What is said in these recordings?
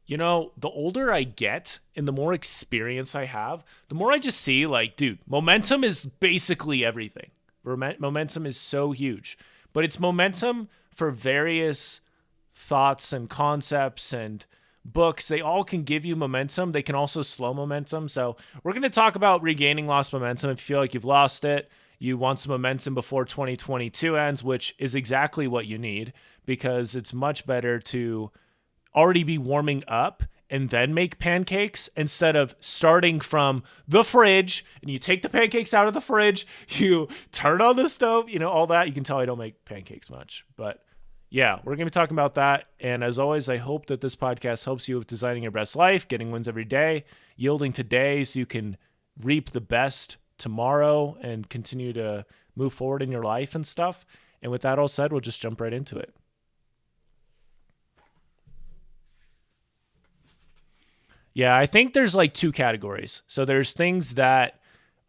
The older I get and the more experience I have, the more I just see like, dude, momentum is basically everything. Momentum is so huge, but it's momentum for various thoughts and concepts and books. They all can give you momentum. They can also slow momentum. So we're going to talk about regaining lost momentum. If you feel like you've lost it, you want some momentum before 2022 ends, which is exactly what you need, because it's much better to already be warming up and then make pancakes instead of starting from the fridge and you take the pancakes out of the fridge, you turn on the stove, all that. You can tell I don't make pancakes much, but yeah, we're going to be talking about that. And as always, I hope that this podcast helps you with designing your best life, getting wins every day, yielding today so you can reap the best tomorrow and continue to move forward in your life and stuff. And with that all said, we'll just jump right into it. Yeah, I think there's like two categories. So there's things that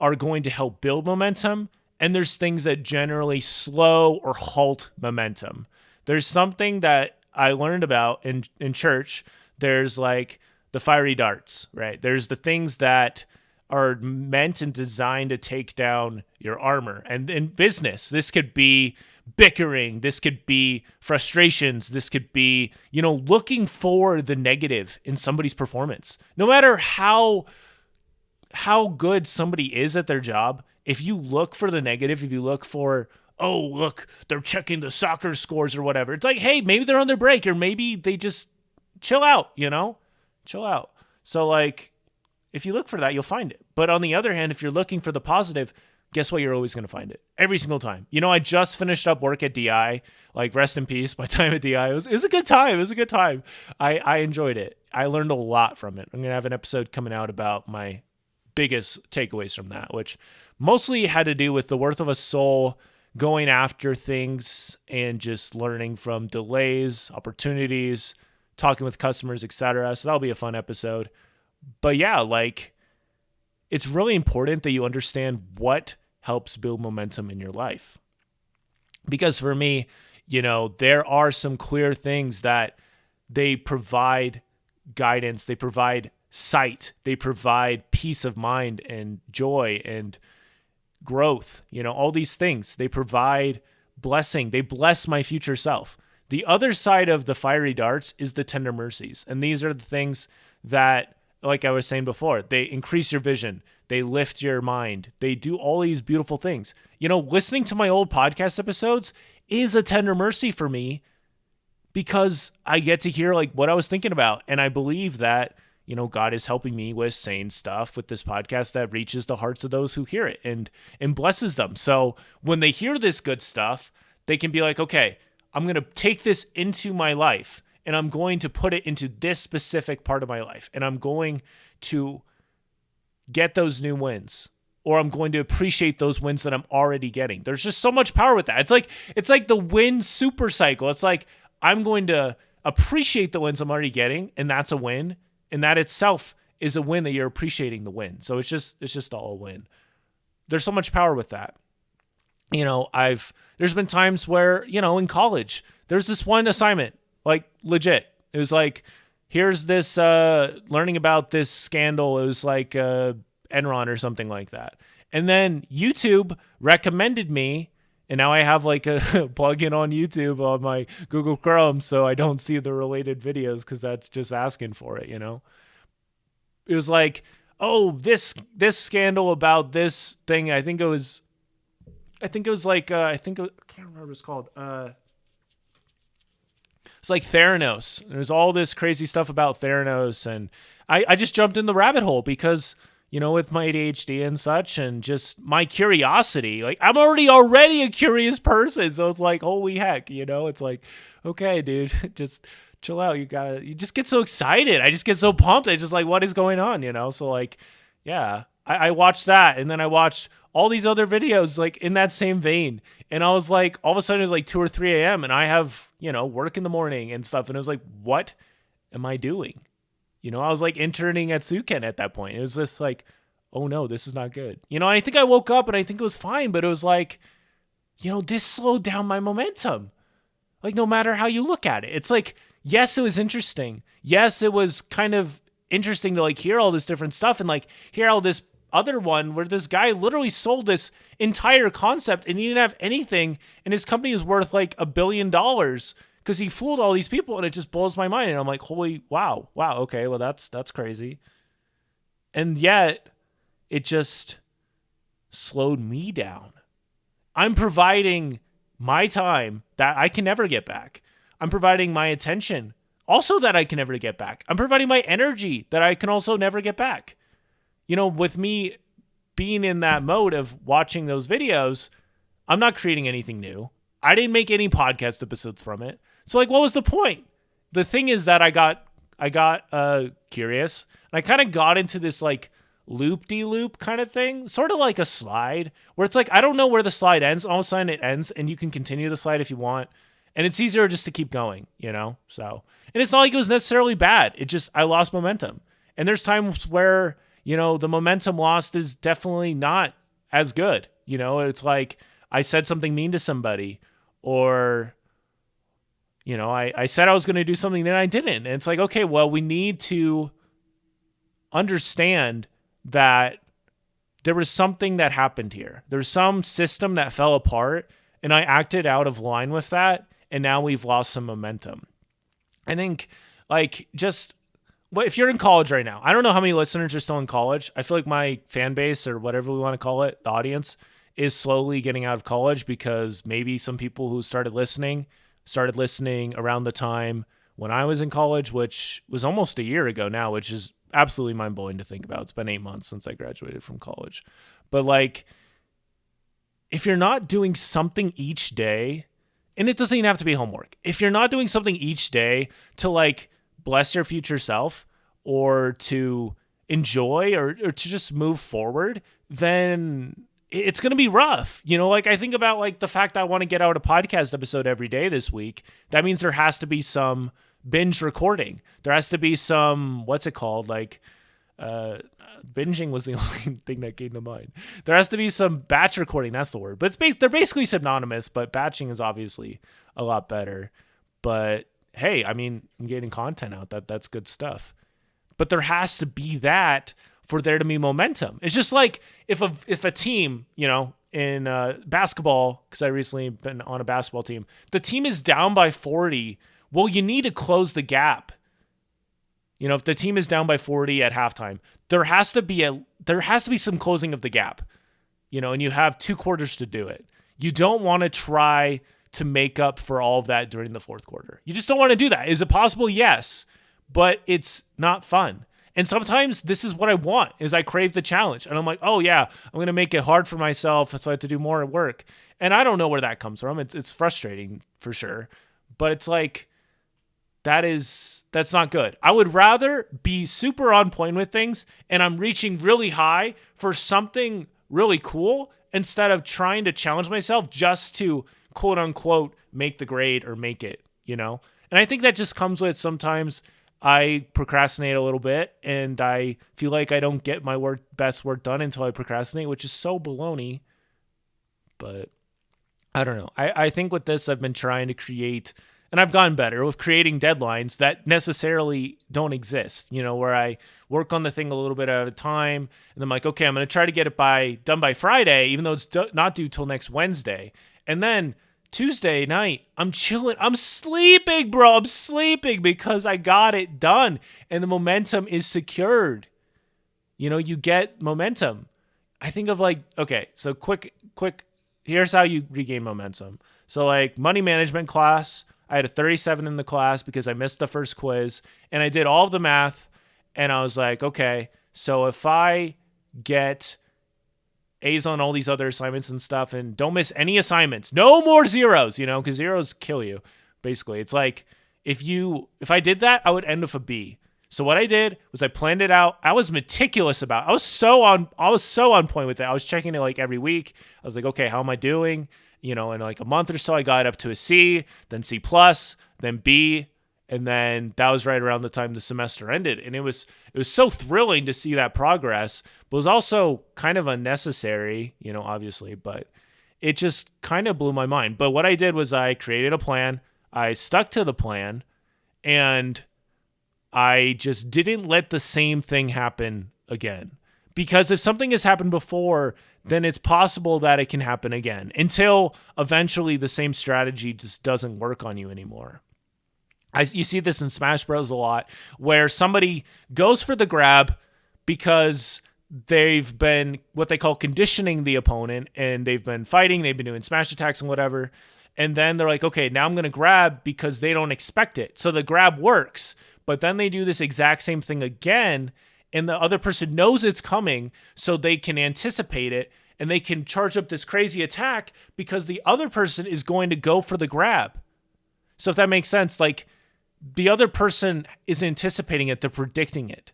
are going to help build momentum, and there's things that generally slow or halt momentum. There's something that I learned about in church. There's like the fiery darts, right? There's the things that are meant and designed to take down your armor. And in business, this could be bickering, this could be frustrations, this could be, looking for the negative in somebody's performance. No matter how good somebody is at their job, if you look for the negative, if you look for, oh, look, they're checking the soccer scores or whatever, it's like, hey, maybe they're on their break, or maybe they just chill out, chill out. So like, if you look for that, you'll find it. But on the other hand, if you're looking for the positive, guess what? You're always going to find it every single time. I just finished up work at DI, like rest in peace. My time at DI, it was a good time. It was a good time. I enjoyed it. I learned a lot from it. I'm going to have an episode coming out about my biggest takeaways from that, which mostly had to do with the worth of a soul, going after things and just learning from delays, opportunities, talking with customers, etc. So that'll be a fun episode. But yeah, like, it's really important that you understand what helps build momentum in your life. Because for me, there are some clear things that they provide guidance, they provide sight, they provide peace of mind and joy and growth, all these things. They provide blessing. They bless my future self. The other side of the fiery darts is the tender mercies. And these are the things that, like I was saying before, they increase your vision. They lift your mind. They do all these beautiful things. Listening to my old podcast episodes is a tender mercy for me, because I get to hear like what I was thinking about. And I believe that, God is helping me with saying stuff with this podcast that reaches the hearts of those who hear it and blesses them. So when they hear this good stuff, they can be like, okay, I'm going to take this into my life, and I'm going to put it into this specific part of my life, and I'm going to get those new wins, or I'm going to appreciate those wins that I'm already getting. There's just so much power with that. It's like the win super cycle. It's like, I'm going to appreciate the wins I'm already getting, and that's a win. And that itself is a win that you're appreciating the win. So it's just all a win. There's so much power with that. There's been times where, in college, there's this one assignment, like legit. It was like, here's this, learning about this scandal. It was like Enron or something like that. And then YouTube recommended me, and now I have like a plugin on YouTube on my Google Chrome, so I don't see the related videos, because that's just asking for it, It was like, oh, this scandal about this thing. I think it was like, I can't remember what it's called. It's like Theranos. There's all this crazy stuff about Theranos, and I just jumped in the rabbit hole because, with my ADHD and such, and just my curiosity, like, I'm already a curious person. So it's like, holy heck, it's like, okay, dude, just chill out. You just get so excited. I just get so pumped. It's just like, what is going on? So like, yeah, I watched that, and then I watched all these other videos like in that same vein. And I was like, all of a sudden it was like 2 or 3 a.m. and I have, work in the morning and stuff. And it was like, what am I doing? I was like interning at Suken at that point. It was just like, oh no, this is not good. I think I woke up and I think it was fine, but it was like, this slowed down my momentum. Like, no matter how you look at it, it's like, yes, it was interesting. Yes, it was kind of interesting to like hear all this different stuff and like hear all this other one where this guy literally sold this entire concept and he didn't have anything and his company is worth like $1 billion because he fooled all these people, and it just blows my mind. And I'm like, holy wow, okay, well that's crazy. And yet it just slowed me down. I'm providing my time that I can never get back. I'm providing my attention also that I can never get back. I'm providing my energy that I can also never get back. With me being in that mode of watching those videos, I'm not creating anything new. I didn't make any podcast episodes from it. So like, what was the point? The thing is that I got curious, and I kind of got into this like loop-de-loop kind of thing, sort of like a slide where it's like, I don't know where the slide ends. All of a sudden it ends and you can continue the slide if you want. And it's easier just to keep going, So, and it's not like it was necessarily bad. It just, I lost momentum. And there's times where, the momentum lost is definitely not as good. It's like I said something mean to somebody, or, I said I was going to do something that I didn't. And it's like, okay, well, we need to understand that there was something that happened here. There's some system that fell apart, and I acted out of line with that, and now we've lost some momentum. I think, like, just if you're in college right now, I don't know how many listeners are still in college. I feel like my fan base, or whatever we want to call it, the audience, is slowly getting out of college, because maybe some people who started listening around the time when I was in college, which was almost a year ago now, which is absolutely mind-blowing to think about. It's been 8 months since I graduated from college. But like, if you're not doing something each day, and it doesn't even have to be homework, if you're not doing something each day to like bless your future self, or to enjoy, or to just move forward, then it's going to be rough. Like I think about like the fact that I want to get out a podcast episode every day this week. That means there has to be some binge recording. There has to be some, what's it called? Like, binging was the only thing that came to mind. There has to be some batch recording. That's the word. But they're basically synonymous, but batching is obviously a lot better. But hey, I mean, I'm getting content out. That's good stuff. But there has to be that for there to be momentum. It's just like if a team, in basketball, because I recently been on a basketball team, the team is down by 40. Well, you need to close the gap. If the team is down by 40 at halftime, there has to be some closing of the gap. And you have 2 quarters to do it. You don't want to try to make up for all of that during the fourth quarter. You just don't want to do that. Is it possible? Yes, but it's not fun. And sometimes this is what I want, is I crave the challenge. And I'm like, oh yeah, I'm going to make it hard for myself so I have to do more at work. And I don't know where that comes from. It's frustrating for sure. But it's like, that's not good. I would rather be super on point with things and I'm reaching really high for something really cool, instead of trying to challenge myself just to quote unquote make the grade or make it, And I think that just comes with, sometimes I procrastinate a little bit and I feel like I don't get my best work done until I procrastinate, which is so baloney. But I don't know. I think with this, I've been trying to create, and I've gotten better with creating deadlines that necessarily don't exist, where I work on the thing a little bit at a time, and I'm like, okay, I'm going to try to get it done by Friday, even though it's not due till next Wednesday. And then Tuesday night, I'm chilling. I'm sleeping, bro. I'm sleeping because I got it done and the momentum is secured. You get momentum. I think of like, okay, so quick, here's how you regain momentum. So like money management class, I had a 37 in the class because I missed the first quiz, and I did all of the math, and I was like, okay, so if I get A's on all these other assignments and stuff and don't miss any assignments, no more zeros, because zeros kill you. Basically, it's like if I did that, I would end with a B. So what I did was I planned it out. I was meticulous about it. I was so on point with it. I was checking it like every week. I was like, okay, how am I doing? In like a month or so, I got up to a C, then C plus, then B, and then that was right around the time the semester ended. And it was so thrilling to see that progress, but it was also kind of unnecessary, obviously, but it just kind of blew my mind. But what I did was I created a plan. I stuck to the plan, And I just didn't let the same thing happen again. Because if something has happened before, then it's possible that it can happen again until eventually the same strategy just doesn't work on you anymore. You see this in Smash Bros. A lot, where somebody goes for the grab because they've been what they call conditioning the opponent, and they've been fighting, they've been doing smash attacks and whatever. And then they're like, okay, now I'm going to grab because they don't expect it. So the grab works, but then they do this exact same thing again, and the other person knows it's coming, so they can anticipate it, and they can charge up this crazy attack because the other person is going to go for the grab. So if that makes sense, like the other person is anticipating it, they're predicting it.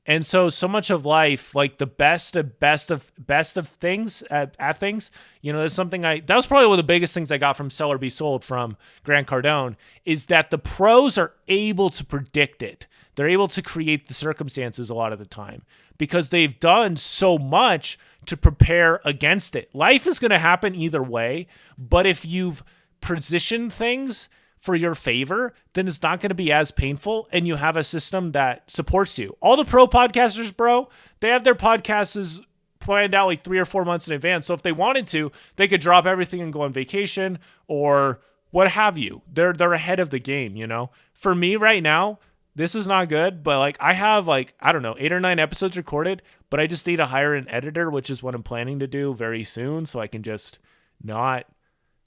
And so much of life, like the best of things at things, there's something that was probably one of the biggest things I got from Sell or Be Sold from Grant Cardone, is that the pros are able to predict it. They're able to create the circumstances a lot of the time because they've done so much to prepare against it. Life is going to happen either way, but if you've positioned things for your favor, then it's not going to be as painful, and you have a system that supports you. All the pro podcasters, bro, they have their podcasts planned out like 3 or 4 months in advance. So if they wanted to, they could drop everything and go on vacation or what have you. They're ahead of the game, For me right now, this is not good, but like I have 8 or 9 episodes recorded, but I just need to hire an editor, which is what I'm planning to do very soon, so I can just not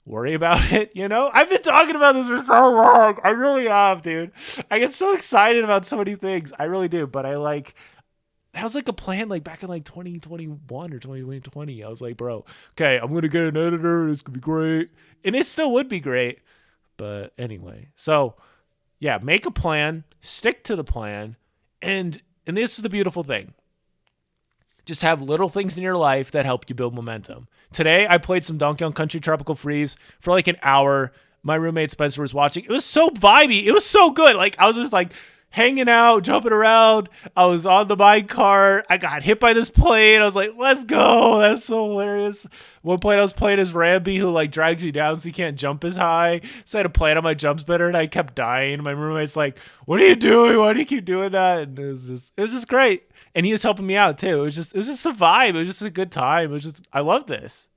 worry about it, I've been talking about this for so long. I really have, dude. I get so excited about so many things. I really do. But that was like a plan like back in like 2021 or 2020. I was like, bro, okay, I'm going to get an editor. It's going to be great. And it still would be great. But anyway, so yeah, make a plan, stick to the plan. And this is the beautiful thing. Just have little things in your life that help you build momentum. Today, I played some Donkey Kong Country Tropical Freeze for like an hour. My roommate Spencer was watching. It was so vibey. It was so good. Like I was just like hanging out, jumping around. I was on the minecart. I got hit by this plane. I was like, let's go. That's so hilarious. One point I was playing as Rambi, who like drags you down so you can't jump as high. So I had to plan on my jumps better, and I kept dying. My roommate's like, what are you doing? Why do you keep doing that? And it was just great. And he was helping me out too. It was just a vibe. It was just a good time. I love this.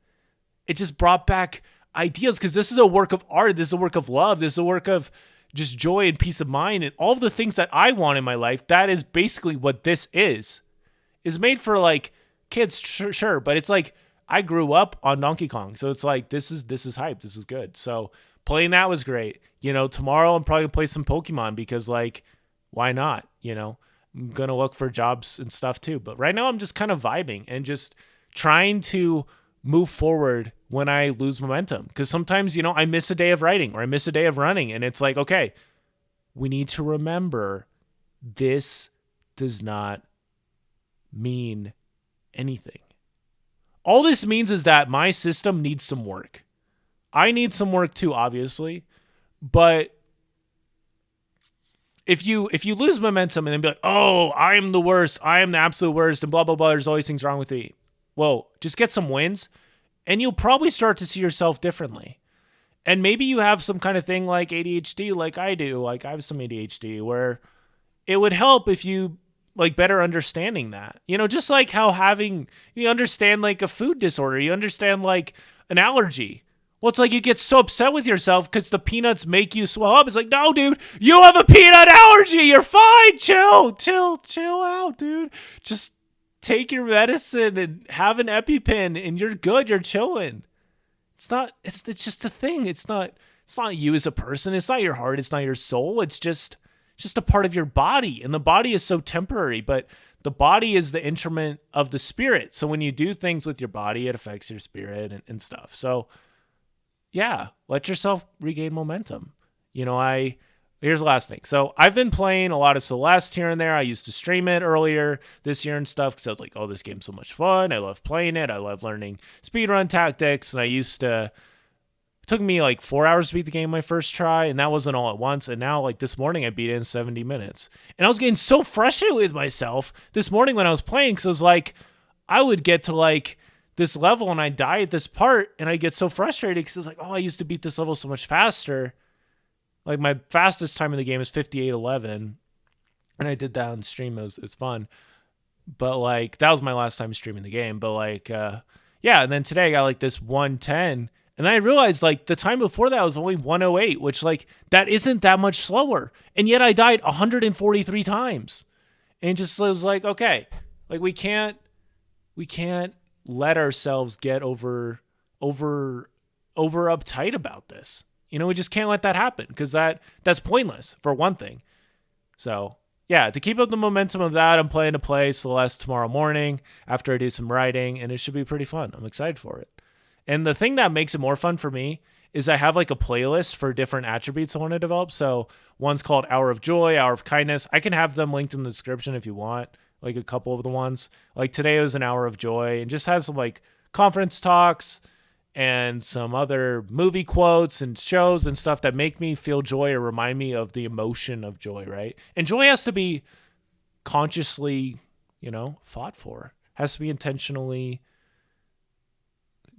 It just brought back ideas because this is a work of art. This is a work of love. This is a work of just joy and peace of mind and all of the things that I want in my life. That is basically what this is. It's made for like kids, sure, but it's like I grew up on Donkey Kong, so it's like this is hype. This is good. So playing that was great. Tomorrow I'm probably gonna play some Pokemon because like, why not? I'm going to look for jobs and stuff too. But right now I'm just kind of vibing and just trying to move forward when I lose momentum. Because sometimes, I miss a day of writing or I miss a day of running. And it's like, okay, we need to remember this does not mean anything. All this means is that my system needs some work. I need some work too, obviously. But if you lose momentum and then be like, oh, I'm the worst, I am the absolute worst, and blah, blah, blah, there's always things wrong with me. Well, just get some wins, and you'll probably start to see yourself differently. And maybe you have some kind of thing like ADHD like I do. Like I have some ADHD where it would help if you like better understanding that. Just like how you understand like a food disorder, you understand like an allergy. Well, it's like you get so upset with yourself because the peanuts make you swell up. It's like, no, dude, you have a peanut allergy. You're fine. Chill out, dude. Just take your medicine and have an EpiPen and you're good. You're chilling. It's just a thing. It's not you as a person. It's not your heart. It's not your soul. It's just a part of your body. And the body is so temporary, but the body is the instrument of the spirit. So when you do things with your body, it affects your spirit and stuff. So yeah, let yourself regain momentum. Here's the last thing. So I've been playing a lot of Celeste here and there. I used to stream it earlier this year and stuff because I was like, oh, this game's so much fun. I love playing it. I love learning speedrun tactics. And it took me like 4 hours to beat the game my first try. And that wasn't all at once. And now like this morning I beat it in 70 minutes. And I was getting so frustrated with myself this morning when I was playing because I was like, I would get to like this level and I die at this part and I get so frustrated because it's like, oh, I used to beat this level so much faster. Like my fastest time in the game is 58:11, and I did that on stream. It was fun. But like that was my last time streaming the game. But like yeah, and then today I got like this 110. And then I realized like the time before that was only 108, which like that isn't that much slower. And yet I died 143 times. And just was like, okay, like we can't let ourselves get over uptight about this. We just can't let that happen because that's pointless for one thing. So yeah, to keep up the momentum of that, I'm planning to play Celeste tomorrow morning after I do some writing, and it should be pretty fun. I'm excited for it. And the thing that makes it more fun for me is I have like a playlist for different attributes I want to develop. So one's called Hour of Joy, Hour of Kindness. I can have them linked in the description if you want, like a couple of the ones. Like today was an Hour of Joy and just has some like conference talks and some other movie quotes and shows and stuff that make me feel joy or remind me of the emotion of joy, right? And joy has to be consciously, fought for. Has to be intentionally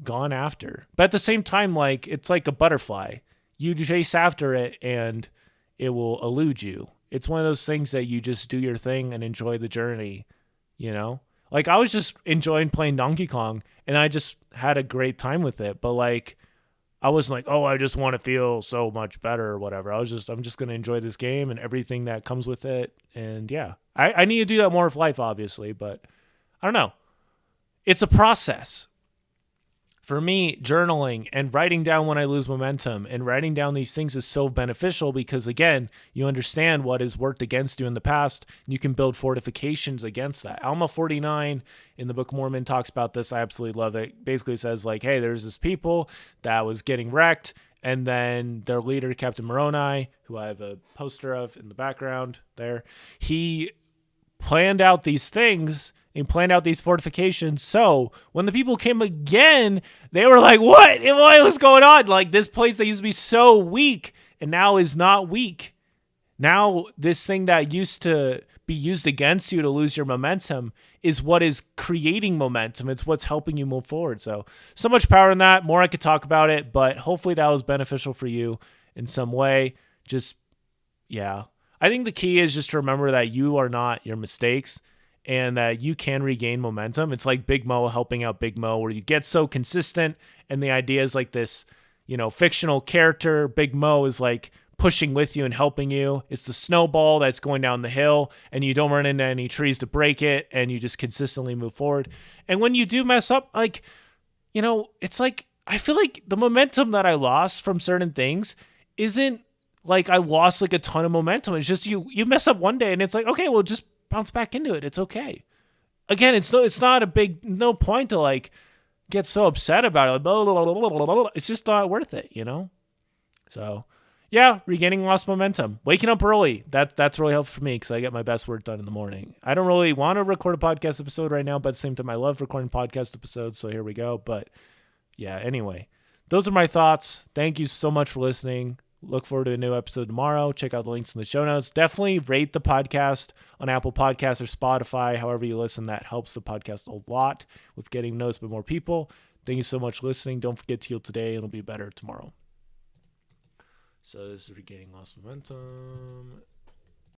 gone after. But at the same time, like it's like a butterfly. You chase after it and it will elude you. It's one of those things that you just do your thing and enjoy the journey, you know? Like I was just enjoying playing Donkey Kong and I just had a great time with it. But like I wasn't like, oh, I just want to feel so much better or whatever. I'm just gonna enjoy this game and everything that comes with it. And yeah. I need to do that more with life, obviously, but I don't know. It's a process. For me, journaling and writing down when I lose momentum and writing down these things is so beneficial because, again, you understand what has worked against you in the past and you can build fortifications against that. Alma 49 in the Book of Mormon talks about this. I absolutely love it. Basically says like, hey, there's this people that was getting wrecked and then their leader, Captain Moroni, who I have a poster of in the background there, he planned out these things and planned out these fortifications. So when the people came again, they were like, what was going on? Like this place that used to be so weak and now is not weak. Now this thing that used to be used against you to lose your momentum is what is creating momentum. It's what's helping you move forward. So much power in that. More I could talk about it, but hopefully that was beneficial for you in some way. Just, yeah. I think the key is just to remember that you are not your mistakes and that you can regain momentum. It's like Big Mo helping out Big Mo, where you get so consistent and the idea is like this, fictional character. Big Mo is like pushing with you and helping you. It's the snowball that's going down the hill and you don't run into any trees to break it and you just consistently move forward. And when you do mess up, like, it's like, I feel like the momentum that I lost from certain things isn't like I lost like a ton of momentum. It's just you mess up one day and it's like, okay, well, just bounce back into it. It's okay. Again, it's not a big, no point to like get so upset about it. Like, blah, blah, blah, blah, blah, blah. It's just not worth it, So yeah, regaining lost momentum, waking up early. That's really helpful for me because I get my best work done in the morning. I don't really want to record a podcast episode right now, but at the same time, I love recording podcast episodes. So here we go. But yeah, anyway, those are my thoughts. Thank you so much for listening. Look forward to a new episode tomorrow. Check out the links in the show notes. Definitely rate the podcast on Apple Podcasts or Spotify. However you listen, that helps the podcast a lot with getting noticed by more people. Thank you so much for listening. Don't forget to heal today. It'll be better tomorrow. So this is regaining lost momentum.